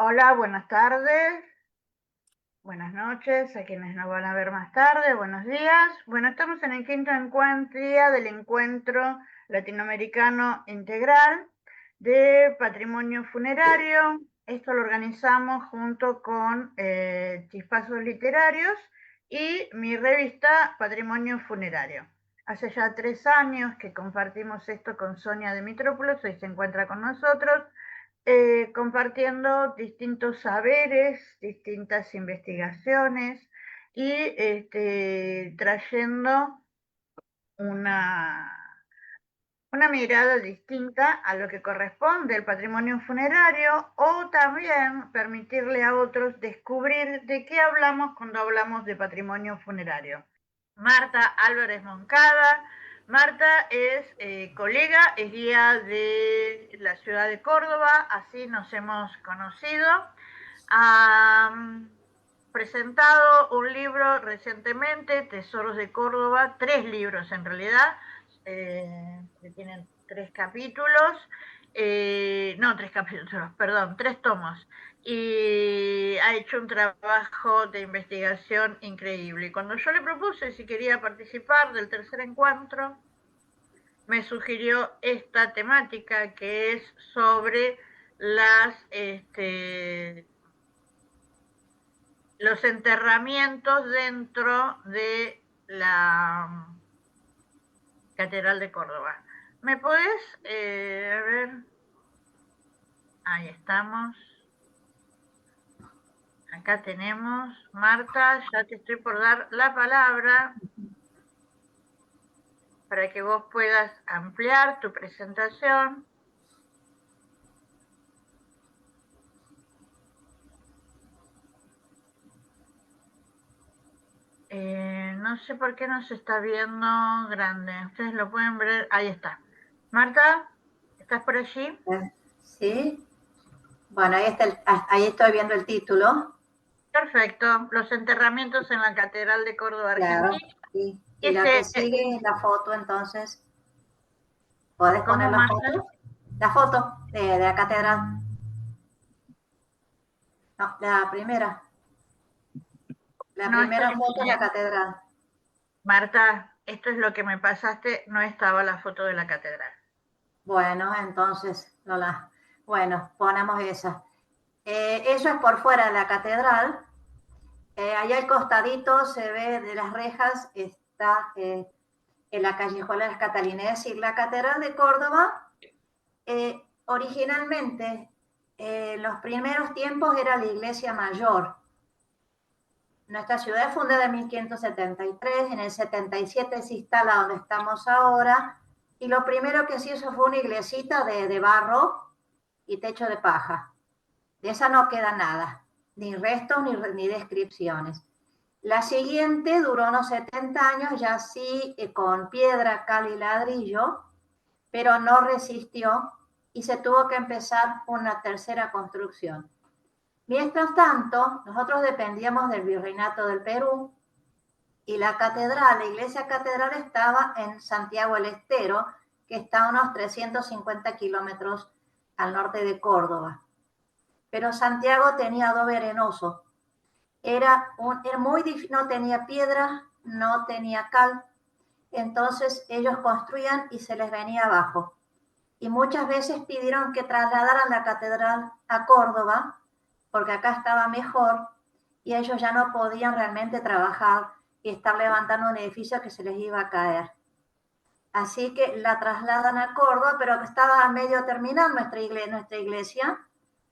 Hola, buenas tardes, buenas noches a quienes nos van a ver más tarde, buenos días. Bueno, estamos en el quinto día del encuentro latinoamericano integral de patrimonio funerario. Esto lo organizamos junto con Chispazos Literarios y mi revista Patrimonio Funerario. Hace ya 3 años que compartimos esto con Sonia de Mitrópolis, hoy se encuentra con nosotros compartiendo distintos saberes, distintas investigaciones y trayendo una, una mirada distinta a lo que corresponde al patrimonio funerario o también permitirle a otros descubrir de qué hablamos cuando hablamos de patrimonio funerario. Marta Álvarez Moncada. Marta es colega, es guía de la ciudad de Córdoba, así nos hemos conocido. Ha presentado un libro recientemente, Tesoros de Córdoba, 3 libros en realidad, que tienen 3 capítulos, no 3 capítulos, perdón, 3 tomos, y ha hecho un trabajo de investigación increíble. Y cuando yo le propuse si quería participar del tercer encuentro, me sugirió esta temática que es sobre los enterramientos dentro de la Catedral de Córdoba. ¿Me podés, a ver, ahí estamos. Acá tenemos, Marta, ya te estoy por dar la palabra para que vos puedas ampliar tu presentación. No sé por qué no se está viendo grande. Ustedes lo pueden ver. Ahí está. Marta, ¿estás por allí? Sí, bueno, ahí estoy viendo el título, Perfecto. Los enterramientos en la Catedral de Córdoba, claro, Argentina. y la que Ese, sigue es la foto, entonces, ¿podés ¿cómo, poner la Marta? foto? La foto de la catedral, no, la No estoy primera foto es la bien. catedral. Marta, esto es lo que me pasaste. No estaba la foto de la catedral. Bueno, entonces, bueno, ponemos esa. Eso es por fuera de la catedral. Allá al costadito se ve de las rejas, está en la callejuela de las Catalinas. Y la catedral de Córdoba, originalmente, los primeros tiempos era la iglesia mayor. Nuestra ciudad es fundada en 1573, en el 77 se instala donde estamos ahora, y lo primero que se hizo fue una iglesita de barro y techo de paja. De esa no queda nada, ni restos ni descripciones. La siguiente duró unos 70 años, ya sí, con piedra, cal y ladrillo, pero no resistió y se tuvo que empezar una tercera construcción. Mientras tanto, nosotros dependíamos del Virreinato del Perú y la catedral, la iglesia catedral estaba en Santiago del Estero, que está a unos 350 kilómetros al norte de Córdoba. Pero Santiago tenía adobe arenoso. Era muy difícil, no tenía piedra, no tenía cal, entonces ellos construían y se les venía abajo. Y muchas veces pidieron que trasladaran la catedral a Córdoba, porque acá estaba mejor, y ellos ya no podían realmente trabajar y estar levantando un edificio que se les iba a caer. Así que la trasladan a Córdoba, pero que estaba a medio terminar nuestra iglesia.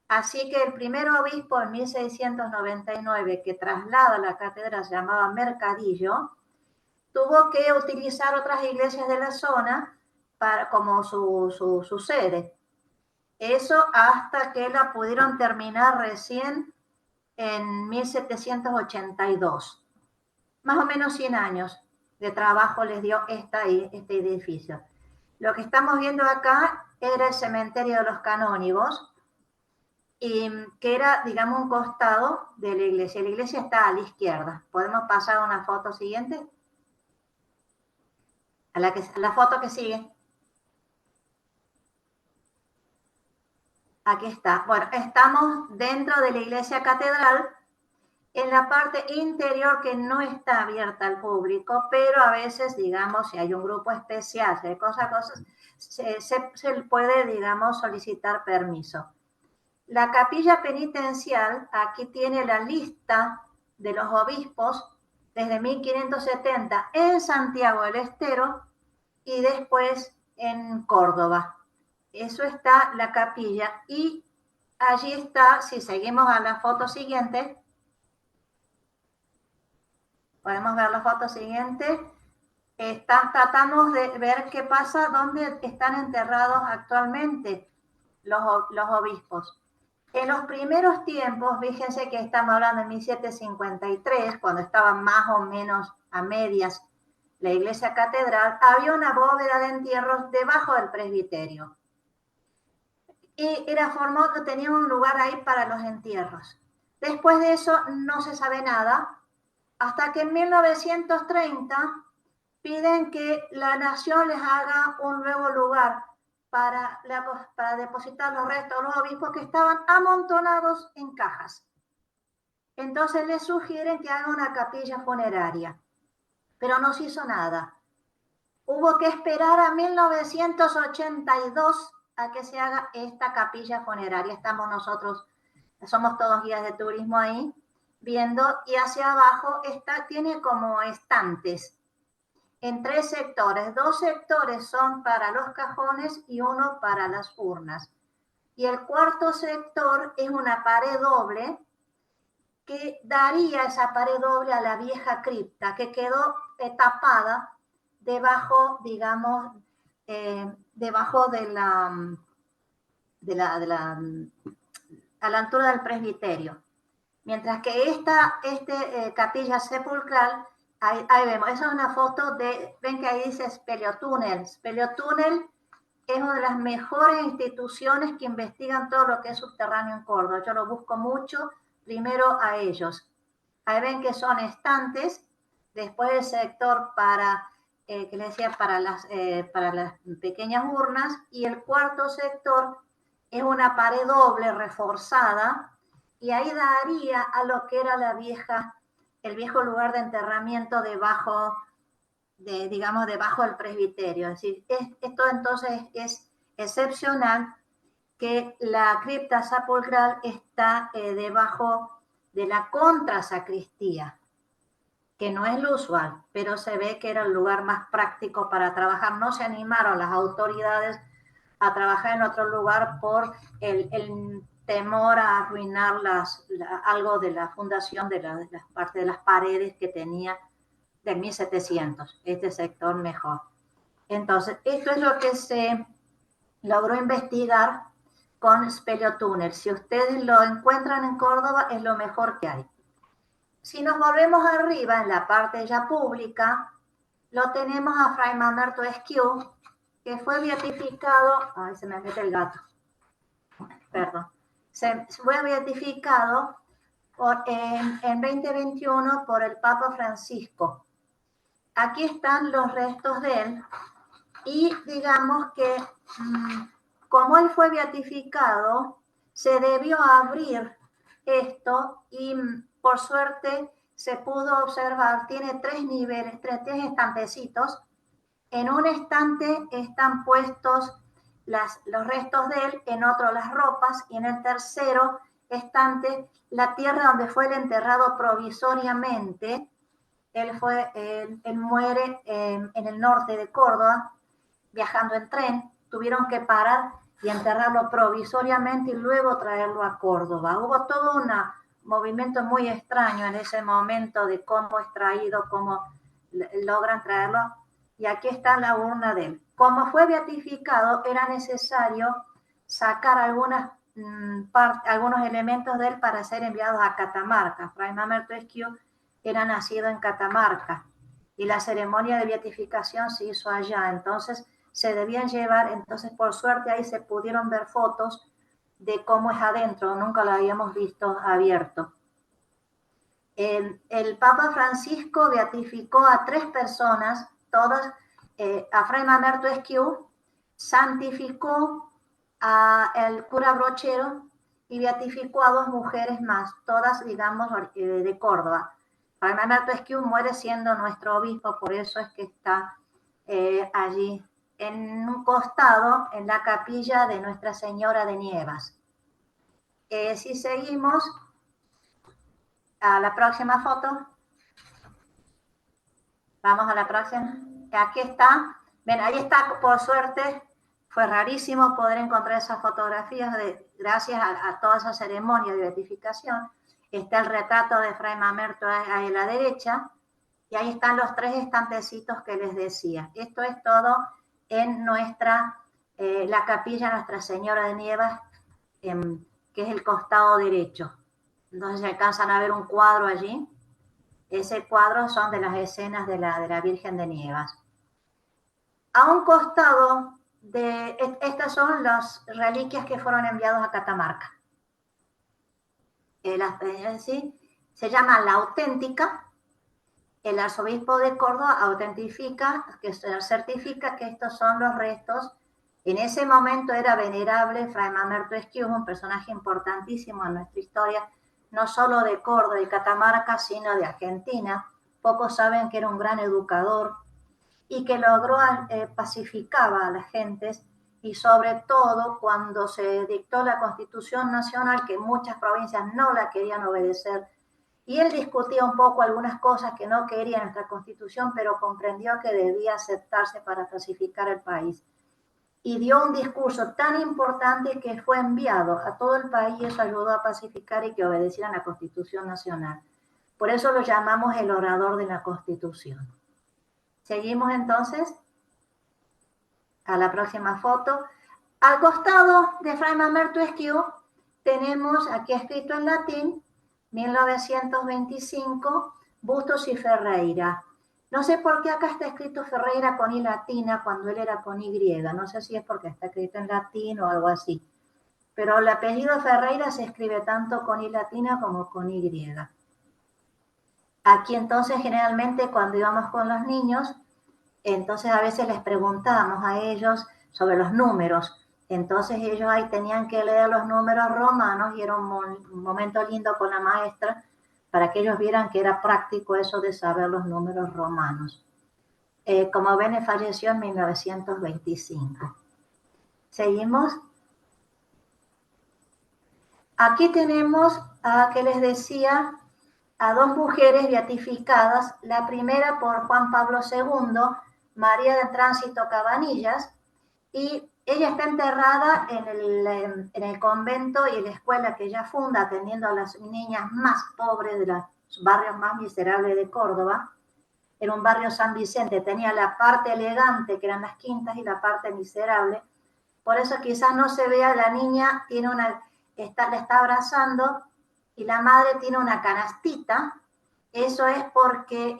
Así que el primer obispo en 1699 que traslada la catedral, se llamaba Mercadillo, tuvo que utilizar otras iglesias de la zona como su sede. Eso hasta que la pudieron terminar recién en 1782. Más o menos 100 años de trabajo les dio este edificio. Lo que estamos viendo acá era el cementerio de los canónigos, y que era, digamos, un costado de la iglesia. La iglesia está a la izquierda. ¿Podemos pasar a una foto siguiente? A la foto que sigue. Aquí está. Bueno, estamos dentro de la iglesia catedral, en la parte interior que no está abierta al público, pero a veces, digamos, si hay un grupo especial, si hay cosas, se puede, digamos, solicitar permiso. La capilla penitencial, aquí tiene la lista de los obispos desde 1570 en Santiago del Estero y después en Córdoba. Eso está la capilla y allí está, si seguimos a la foto siguiente, podemos ver la foto siguiente, tratamos de ver qué pasa, dónde están enterrados actualmente los obispos. En los primeros tiempos, fíjense que estamos hablando de 1753, cuando estaba más o menos a medias la iglesia catedral, había una bóveda de entierros debajo del presbiterio. Y era formado, tenía un lugar ahí para los entierros. Después de eso no se sabe nada, hasta que en 1930 piden que la nación les haga un nuevo lugar para depositar los restos de los obispos que estaban amontonados en cajas. Entonces les sugieren que hagan una capilla funeraria, pero no se hizo nada. Hubo que esperar a 1982 a que se haga esta capilla funeraria. Estamos nosotros, somos todos guías de turismo ahí, viendo, y hacia abajo tiene como estantes en 3 sectores. 2 sectores son para los cajones y 1 para las urnas. Y el cuarto sector es una pared doble que daría esa pared doble a la vieja cripta que quedó tapada debajo, digamos, debajo a la altura del presbiterio. Mientras que esta capilla sepulcral, ahí vemos, esa es una foto ven que ahí dice Speleotúnel. Speleotúnel es una de las mejores instituciones que investigan todo lo que es subterráneo en Córdoba. Yo lo busco mucho, primero a ellos. Ahí ven que son estantes, después el sector que les decía, para las pequeñas urnas, y el cuarto sector es una pared doble reforzada, y ahí daría a lo que era el viejo lugar de enterramiento debajo del presbiterio. Es decir, esto entonces es excepcional que la cripta sepulcral está debajo de la contrasacristía, que no es lo usual, pero se ve que era el lugar más práctico para trabajar. No se animaron las autoridades a trabajar en otro lugar por el temor a arruinar algo de la fundación de las partes de las paredes que tenía de 1700, este sector mejor. Entonces, esto es lo que se logró investigar con Speleotúnel. Si ustedes lo encuentran en Córdoba, es lo mejor que hay. Si nos volvemos arriba, en la parte ya pública, lo tenemos a Fray Mamerto Esquiú, que fue beatificado, ay, se me mete el gato, perdón, fue beatificado en 2021 por el Papa Francisco. Aquí están los restos de él y digamos que como él fue beatificado, se debió abrir esto y por suerte se pudo observar, tiene 3 niveles, 3 estantecitos. En un estante están puestos los restos de él, en otro las ropas, y en el tercero estante la tierra donde fue el enterrado provisoriamente. Él muere en el norte de Córdoba, viajando en tren. Tuvieron que parar y enterrarlo provisoriamente y luego traerlo a Córdoba. Hubo todo un movimiento muy extraño en ese momento de cómo es traído, cómo logran traerlo. Y aquí está la urna de él. Como fue beatificado, era necesario sacar algunos elementos de él para ser enviados a Catamarca. Fray Mamerto Esquiú era nacido en Catamarca y la ceremonia de beatificación se hizo allá. Entonces se debían llevar, entonces por suerte ahí se pudieron ver fotos de cómo es adentro, nunca lo habíamos visto abierto. El Papa Francisco beatificó a 3 personas, todas, a Fray Mamerto Esquiú, santificó el cura Brochero y beatificó a 2 mujeres más, todas, digamos, de Córdoba. Fray Mamerto Esquiú muere siendo nuestro obispo, por eso es que está allí, en un costado, en la capilla de Nuestra Señora de Nievas. Si seguimos a la próxima foto, vamos a la próxima. Aquí está, ven, ahí está, por suerte, fue rarísimo poder encontrar esas fotografías gracias a toda esa ceremonia de beatificación. Está el retrato de Fray Mamerto ahí a la derecha, y ahí están los 3 estantecitos que les decía. Esto es todo en la capilla Nuestra Señora de Nievas, que es el costado derecho. Entonces se alcanzan a ver un cuadro allí. Ese cuadro son de las escenas de la Virgen de Nievas. A un costado estas son las reliquias que fueron enviadas a Catamarca. ¿Sí? Se llama La Auténtica. El arzobispo de Córdoba certifica que estos son los restos. En ese momento era venerable Fray Mamerto Esquiú, un personaje importantísimo en nuestra historia, no solo de Córdoba y Catamarca, sino de Argentina. Pocos saben que era un gran educador y que logró pacificaba a las gentes, y sobre todo cuando se dictó la Constitución Nacional, que muchas provincias no la querían obedecer, y él discutía un poco algunas cosas que no quería nuestra Constitución, pero comprendió que debía aceptarse para pacificar el país. Y dio un discurso tan importante que fue enviado a todo el país, y eso ayudó a pacificar y que obedecieran la Constitución Nacional. Por eso lo llamamos el orador de la Constitución. Seguimos entonces a la próxima foto. Al costado de Fray Mamerto Esquiú tenemos aquí escrito en latín 1925, Bustos y Ferreira. No sé por qué acá está escrito Ferreira con I latina cuando él era con Y. No sé si es porque está escrito en latín o algo así. Pero el apellido Ferreira se escribe tanto con I latina como con Y. Aquí entonces generalmente cuando íbamos con los niños, entonces a veces les preguntábamos a ellos sobre los números. Entonces ellos ahí tenían que leer los números romanos y era un momento lindo con la maestra para que ellos vieran que era práctico eso de saber los números romanos. Como ven, falleció en 1925. Seguimos. Aquí tenemos, que les decía, a 2 mujeres beatificadas. La primera por Juan Pablo II, María de Tránsito Cabanillas, y ella está enterrada en el convento y la escuela que ella funda, atendiendo a las niñas más pobres de los barrios más miserables de Córdoba. Era un barrio San Vicente, tenía la parte elegante, que eran las quintas, y la parte miserable. Por eso quizás no se vea, la niña le está abrazando y la madre tiene una canastita. Eso es porque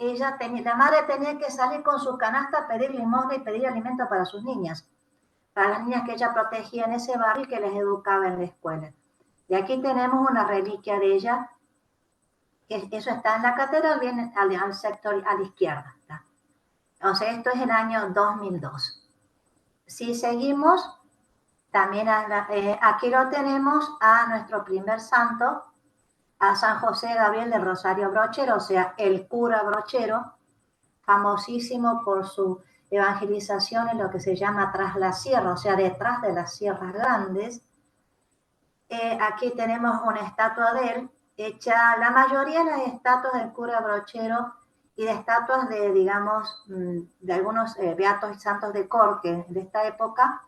la madre tenía que salir con su canasta a pedir limosna y pedir alimento para sus niñas, para las niñas que ella protegía en ese barrio y que les educaba en la escuela. Y aquí tenemos una reliquia de ella, que eso está en la catedral, bien al sector, a la izquierda. ¿Está? Entonces, esto es el año 2002. Si seguimos, también aquí lo tenemos a nuestro primer santo, a San José Gabriel de Rosario Brochero, o sea, el cura Brochero, famosísimo por su evangelización en lo que se llama tras la sierra, o sea, detrás de las sierras grandes. Aquí tenemos una estatua de él, hecha, la mayoría de las estatuas del cura Brochero y de estatuas de, digamos, de algunos beatos y santos de Corque de esta época,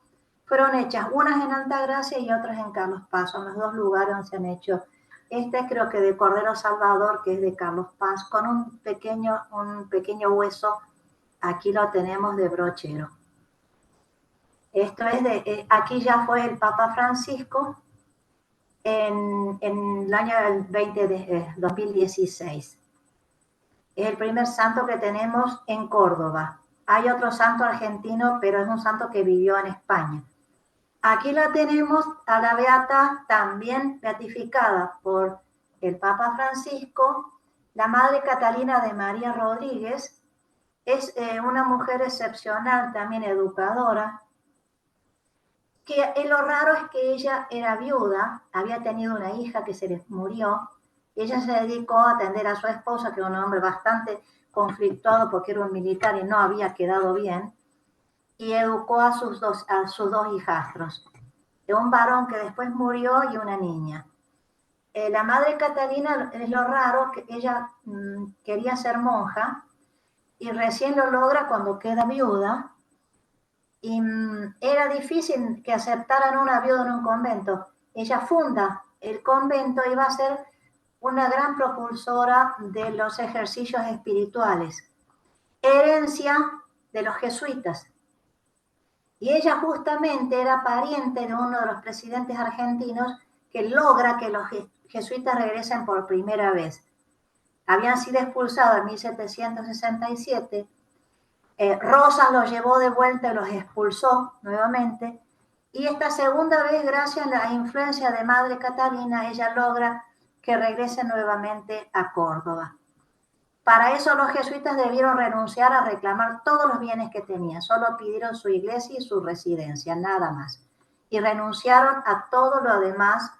fueron hechas unas en Altagracia y otras en Carlos Paz, son los 2 lugares donde se han hecho. Este creo que de Cordero Salvador, que es de Carlos Paz, con un pequeño hueso, aquí lo tenemos de Brochero. Esto es aquí ya fue el Papa Francisco en el año 2016. Es el primer santo que tenemos en Córdoba. Hay otro santo argentino, pero es un santo que vivió en España. Aquí la tenemos a la beata, también beatificada por el Papa Francisco, la Madre Catalina de María Rodríguez. Es una mujer excepcional, también educadora, lo raro es que ella era viuda, había tenido una hija que se les murió, ella se dedicó a atender a su esposo, que era un hombre bastante conflictuado porque era un militar y no había quedado bien, y educó a sus dos hijastros, de un varón que después murió y una niña. La madre Catalina, es lo raro, que ella quería ser monja y recién lo logra cuando queda viuda, y era difícil que aceptaran una viuda en un convento. Ella funda el convento y va a ser una gran propulsora de los ejercicios espirituales, herencia de los jesuitas. Y ella justamente era pariente de uno de los presidentes argentinos que logra que los jesuitas regresen por primera vez. Habían sido expulsados en 1767. Rosas los llevó de vuelta y los expulsó nuevamente. Y esta segunda vez, gracias a la influencia de Madre Catalina, ella logra que regresen nuevamente a Córdoba. Para eso los jesuitas debieron renunciar a reclamar todos los bienes que tenían, solo pidieron su iglesia y su residencia, nada más. Y renunciaron a todo lo demás.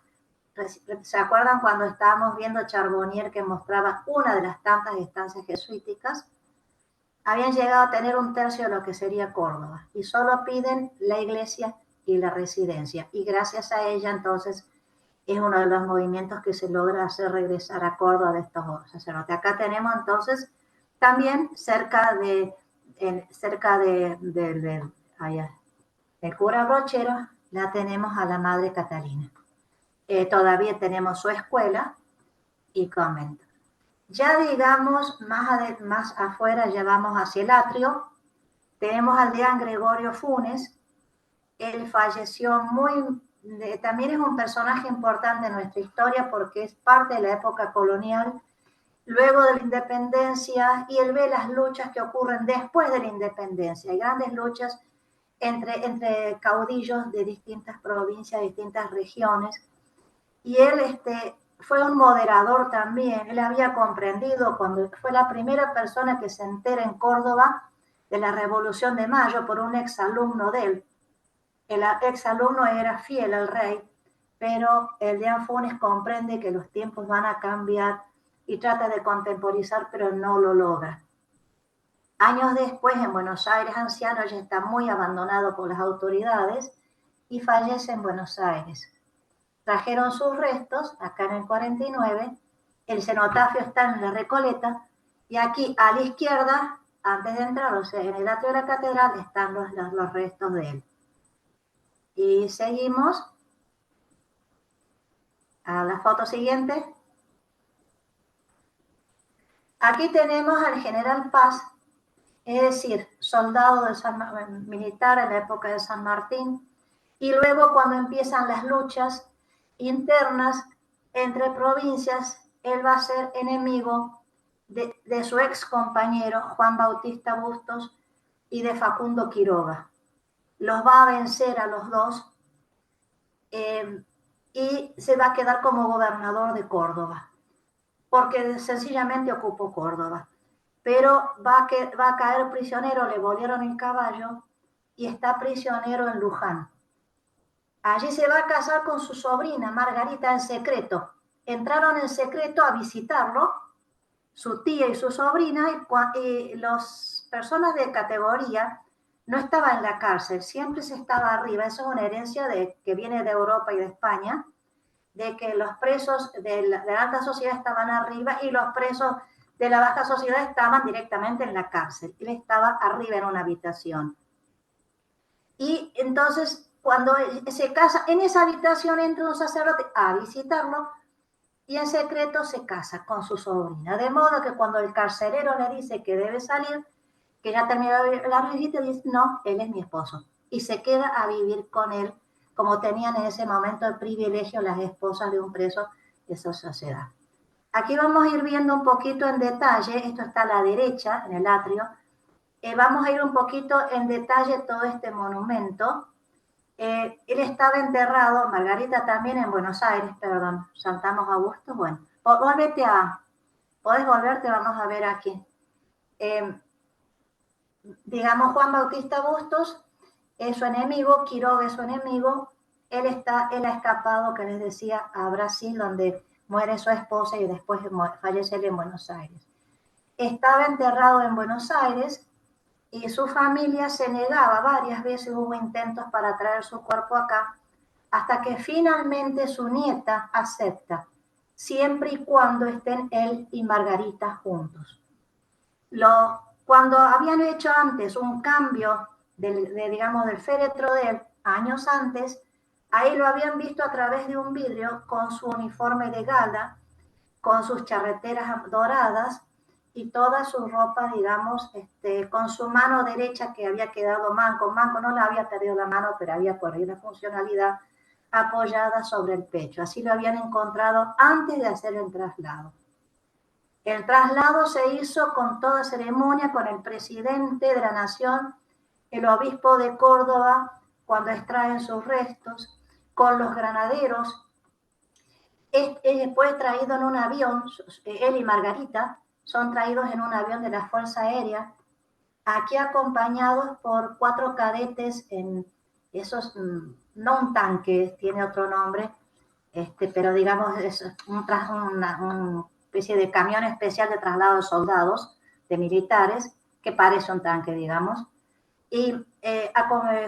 ¿Se acuerdan cuando estábamos viendo Charbonnier que mostraba una de las tantas estancias jesuíticas? Habían llegado a tener un tercio de lo que sería Córdoba y solo piden la iglesia y la residencia. Y gracias a ella entonces es uno de los movimientos que se logra hacer regresar a Córdoba de estos sacerdotes. Acá tenemos entonces también cerca del cura Brochero, la tenemos a la Madre Catalina. Todavía tenemos su escuela y convento. Ya digamos, más afuera, ya vamos hacia el atrio, tenemos al deán Gregorio Funes. Él falleció también es un personaje importante en nuestra historia porque es parte de la época colonial, luego de la independencia, y él ve las luchas que ocurren después de la independencia. Hay grandes luchas entre caudillos de distintas provincias, distintas regiones, y él fue un moderador también. Él había comprendido cuando fue la primera persona que se entera en Córdoba de la Revolución de Mayo por un exalumno de él. El exalumno era fiel al rey, pero el deán Funes comprende que los tiempos van a cambiar y trata de contemporizar, pero no lo logra. Años después, en Buenos Aires, anciano, ya está muy abandonado por las autoridades y fallece en Buenos Aires. Trajeron sus restos, acá en el 49, el cenotafio está en la Recoleta, y aquí a la izquierda, antes de entrar, o sea, en el atrio de la catedral, están los restos de él. Y seguimos a la foto siguiente. Aquí tenemos al general Paz, es decir, soldado militar en la época de San Martín, y luego cuando empiezan las luchas internas entre provincias, él va a ser enemigo de su ex compañero Juan Bautista Bustos y de Facundo Quiroga. Los va a vencer a los dos y se va a quedar como gobernador de Córdoba, porque sencillamente ocupó Córdoba. Pero va a caer prisionero, le volvieron el caballo y está prisionero en Luján. Allí se va a casar con su sobrina Margarita en secreto. Entraron en secreto a visitarlo, su tía y su sobrina, y las personas de categoría no estaban en la cárcel, siempre se estaba arriba. Eso es una herencia que viene de Europa y de España, de que los presos de la alta sociedad estaban arriba y los presos de la baja sociedad estaban directamente en la cárcel. Él estaba arriba en una habitación. Y entonces, cuando se casa, en esa habitación entra un sacerdote a visitarlo y en secreto se casa con su sobrina. De modo que cuando el carcelero le dice que debe salir, que ya terminó la visita, dice, no, él es mi esposo. Y se queda a vivir con él, como tenían en ese momento el privilegio las esposas de un preso de esa sociedad. Aquí vamos a ir viendo un poquito en detalle, esto está a la derecha, en el atrio, vamos a ir un poquito en detalle todo este monumento. Él estaba enterrado, Margarita también en Buenos Aires, perdón, saltamos a Bustos, bueno, podés volverte, vamos a ver aquí. Digamos, Juan Bautista Bustos es su enemigo, Quiroga es su enemigo. Él ha escapado, que les decía, a Brasil, donde muere su esposa y después fallece él en Buenos Aires. Estaba enterrado en Buenos Aires y su familia se negaba, varias veces hubo intentos para traer su cuerpo acá, hasta que finalmente su nieta acepta, siempre y cuando estén él y Margarita juntos. Cuando habían hecho antes un cambio digamos, del féretro de él, años antes, ahí lo habían visto a través de un vidrio con su uniforme de gala, con sus charreteras doradas y toda su ropa, digamos, con su mano derecha que había quedado manco, no le había perdido la mano, pero había perdido la funcionalidad, apoyada sobre el pecho. Así lo habían encontrado antes de hacer el traslado. El traslado se hizo con toda ceremonia, con el presidente de la nación, el obispo de Córdoba, cuando extraen sus restos, con los granaderos. Él fue traído en un avión, él y Margarita son traídos en un avión de la Fuerza Aérea, aquí acompañados por 4 cadetes en esos, no un tanque, tiene otro nombre, pero digamos es una especie de camión especial de traslado de soldados, de militares, que parece un tanque, digamos, y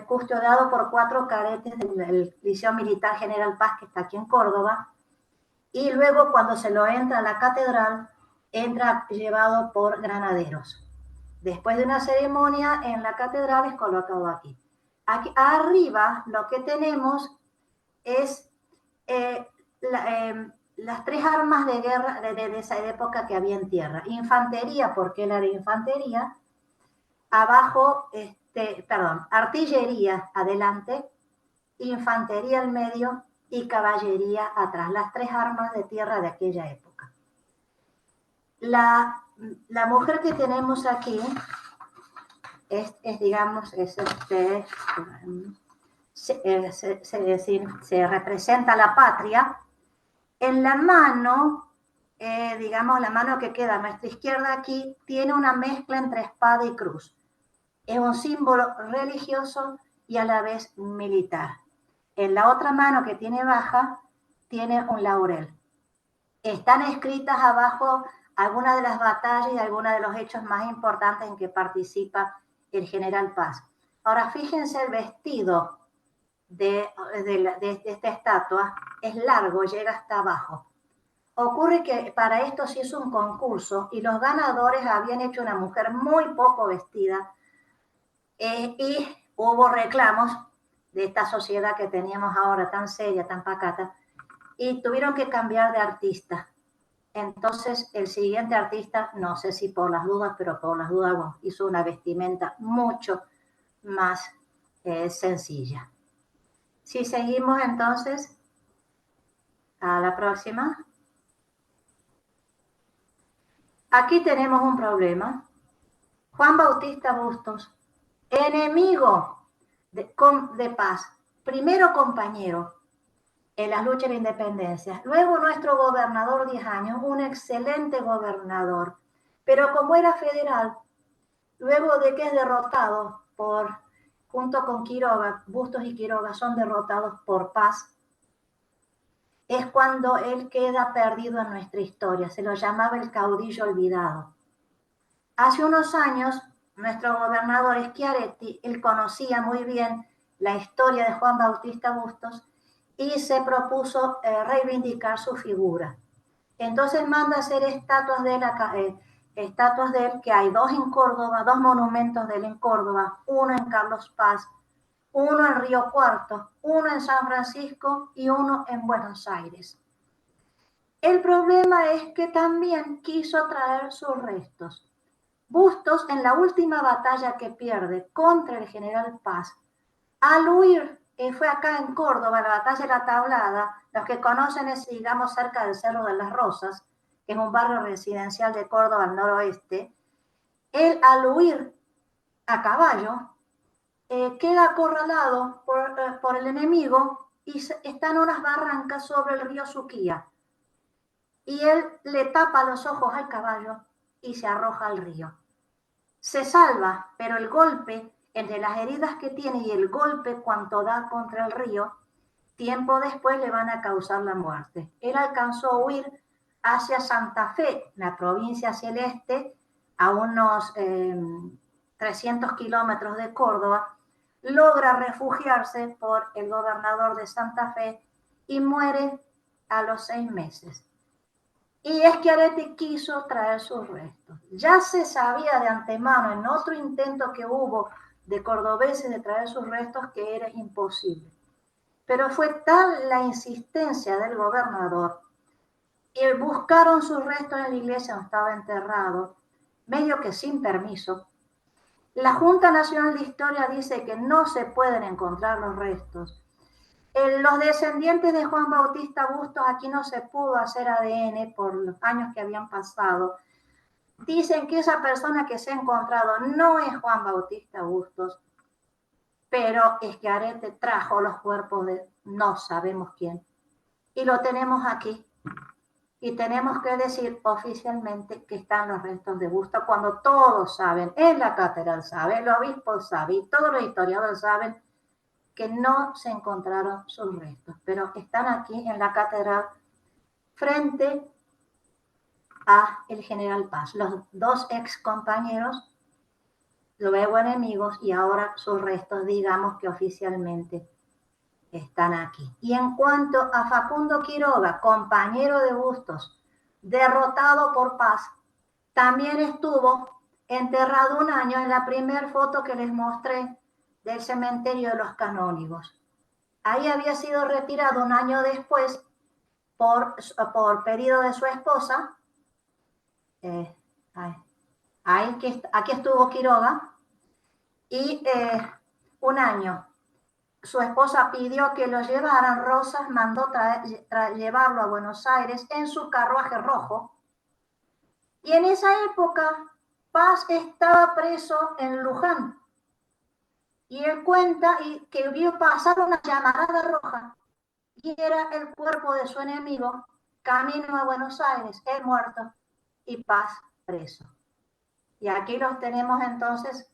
custodiado por 4 cadetes del Liceo Militar General Paz, que está aquí en Córdoba, y luego cuando se lo entra a la catedral, entra llevado por granaderos. Después de una ceremonia en la catedral es colocado aquí. Aquí arriba lo que tenemos es las 3 armas de guerra de esa época que había en tierra. Infantería, porque él era infantería. Abajo, artillería adelante, infantería al medio y caballería atrás. Las 3 armas de tierra de aquella época. La mujer que tenemos aquí se representa la patria. En la mano, digamos, la mano que queda a nuestra izquierda aquí, tiene una mezcla entre espada y cruz. Es un símbolo religioso y a la vez militar. En la otra mano que tiene baja, tiene un laurel. Están escritas abajo algunas de las batallas y algunos de los hechos más importantes en que participa el general Paz. Ahora, fíjense el vestido de esta estatua, es largo, llega hasta abajo. Ocurre que para esto se hizo un concurso y los ganadores habían hecho una mujer muy poco vestida, y hubo reclamos de esta sociedad que teníamos ahora tan seria, tan pacata, y tuvieron que cambiar de artista. Entonces el siguiente artista, no sé si por las dudas, pero por las dudas, bueno, hizo una vestimenta mucho más sencilla. Si seguimos entonces a la próxima. Aquí tenemos un problema. Juan Bautista Bustos, enemigo de Paz, primero compañero en las luchas de la independencia, luego nuestro gobernador 10 años, un excelente gobernador, pero como era federal, luego de que es derrotado junto con Quiroga, Bustos y Quiroga son derrotados por Paz, es cuando él queda perdido en nuestra historia, se lo llamaba el caudillo olvidado. Hace unos años, nuestro gobernador Schiaretti, él conocía muy bien la historia de Juan Bautista Bustos y se propuso reivindicar su figura. Entonces manda a hacer estatuas de él, que hay 2 en Córdoba, 2 monumentos de él en Córdoba, uno en Carlos Paz, uno en Río Cuarto, uno en San Francisco y uno en Buenos Aires. El problema es que también quiso traer sus restos. Bustos, en la última batalla que pierde contra el general Paz, al huir, fue acá en Córdoba, la batalla de la Tablada, los que conocen es, digamos, cerca del Cerro de las Rosas, que es un barrio residencial de Córdoba al noroeste. Él, al huir a caballo, queda acorralado por el enemigo y está en unas barrancas sobre el río Suquía. Y él le tapa los ojos al caballo y se arroja al río. Se salva, pero el golpe entre las heridas que tiene y el golpe cuanto da contra el río, tiempo después le van a causar la muerte. Él alcanzó a huir hacia Santa Fe, la provincia hacia el este, a unos 300 kilómetros de Córdoba, logra refugiarse por el gobernador de Santa Fe y muere a los 6 meses. Y Schiaretti quiso traer sus restos. Ya se sabía de antemano en otro intento que hubo de cordobeses de traer sus restos que era imposible. Pero fue tal la insistencia del gobernador y buscaron sus restos en la iglesia donde estaba enterrado, medio que sin permiso. La Junta Nacional de Historia dice que no se pueden encontrar los restos. Los descendientes de Juan Bautista Bustos, aquí no se pudo hacer ADN por los años que habían pasado. Dicen que esa persona que se ha encontrado no es Juan Bautista Bustos, pero Schiaretti trajo los cuerpos de no sabemos quién. Y lo tenemos aquí. Y tenemos que decir oficialmente que están los restos de Bustos cuando todos saben, en la catedral saben, el obispo sabe y todos los historiadores saben que no se encontraron sus restos, pero están aquí en la catedral frente a el general Paz. Los dos ex compañeros, luego enemigos, y ahora sus restos, digamos que oficialmente están aquí. Y en cuanto a Facundo Quiroga, compañero de Bustos, derrotado por Paz, también estuvo enterrado un año en la primera foto que les mostré del cementerio de los canónigos. Ahí había sido retirado un año después por pedido de su esposa. Aquí estuvo Quiroga y un año. Su esposa pidió que lo llevaran, Rosas mandó llevarlo a Buenos Aires en su carruaje rojo. Y en esa época Paz estaba preso en Luján. Y él cuenta que vio pasar una llamarada roja y era el cuerpo de su enemigo camino a Buenos Aires, él muerto y Paz preso. Y aquí los tenemos entonces,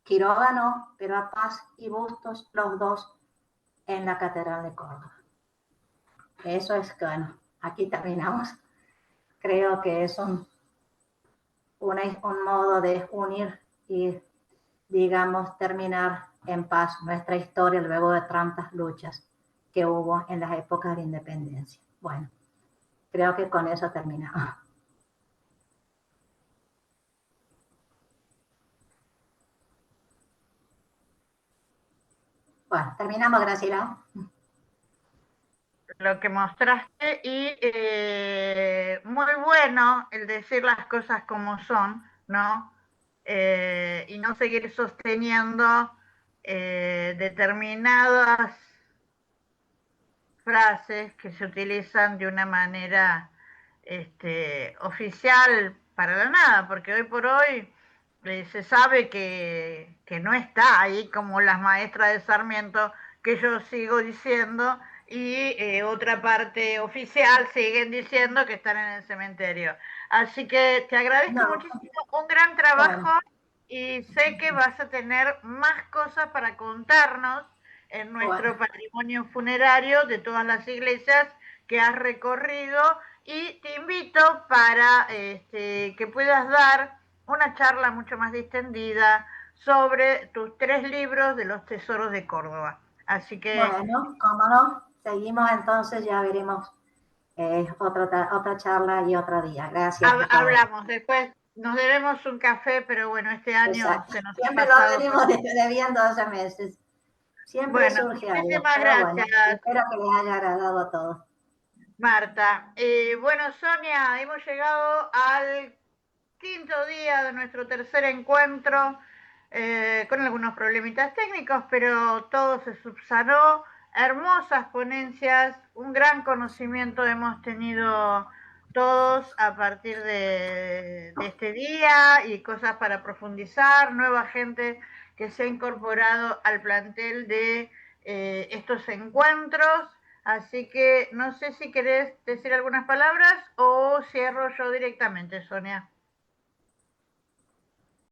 Quiroga no, pero a Paz y Bustos, los dos en la Catedral de Córdoba. Eso es, bueno, aquí terminamos. Creo que es un modo de unir y, digamos, terminar en paz nuestra historia luego de tantas luchas que hubo en las épocas de independencia. Bueno, creo que con eso terminamos. Bueno, terminamos, Graciela. Lo que mostraste y muy bueno el decir las cosas como son, ¿no? Y no seguir sosteniendo determinadas frases que se utilizan de una manera oficial para la nada, porque hoy por hoy se sabe que no está ahí como las maestras de Sarmiento, que yo sigo diciendo, y otra parte oficial siguen diciendo que están en el cementerio. Así que te agradezco No, muchísimo, un gran trabajo bueno, y sé que vas a tener más cosas para contarnos en nuestro bueno, patrimonio funerario de todas las iglesias que has recorrido y te invito para que puedas dar una charla mucho más distendida sobre tus 3 libros de los tesoros de Córdoba. Así que bueno, cómo no, seguimos entonces, ya veremos otra charla y otro día. Gracias a todos. hablamos después. Nos debemos un café, pero bueno, este año Exacto. se nos ha Siempre lo pasado por... venimos debiendo 12 meses. Siempre Bueno, surge algo, muchísimas pero bueno, gracias, espero que les haya agradado a todos. Marta. Bueno, Sonia, hemos llegado al quinto día de nuestro tercer encuentro, con algunos problemitas técnicos, pero todo se subsanó. Hermosas ponencias, un gran conocimiento hemos tenido todos a partir de este día y cosas para profundizar, nueva gente que se ha incorporado al plantel de estos encuentros. Así que no sé si querés decir algunas palabras o cierro yo directamente, Sonia.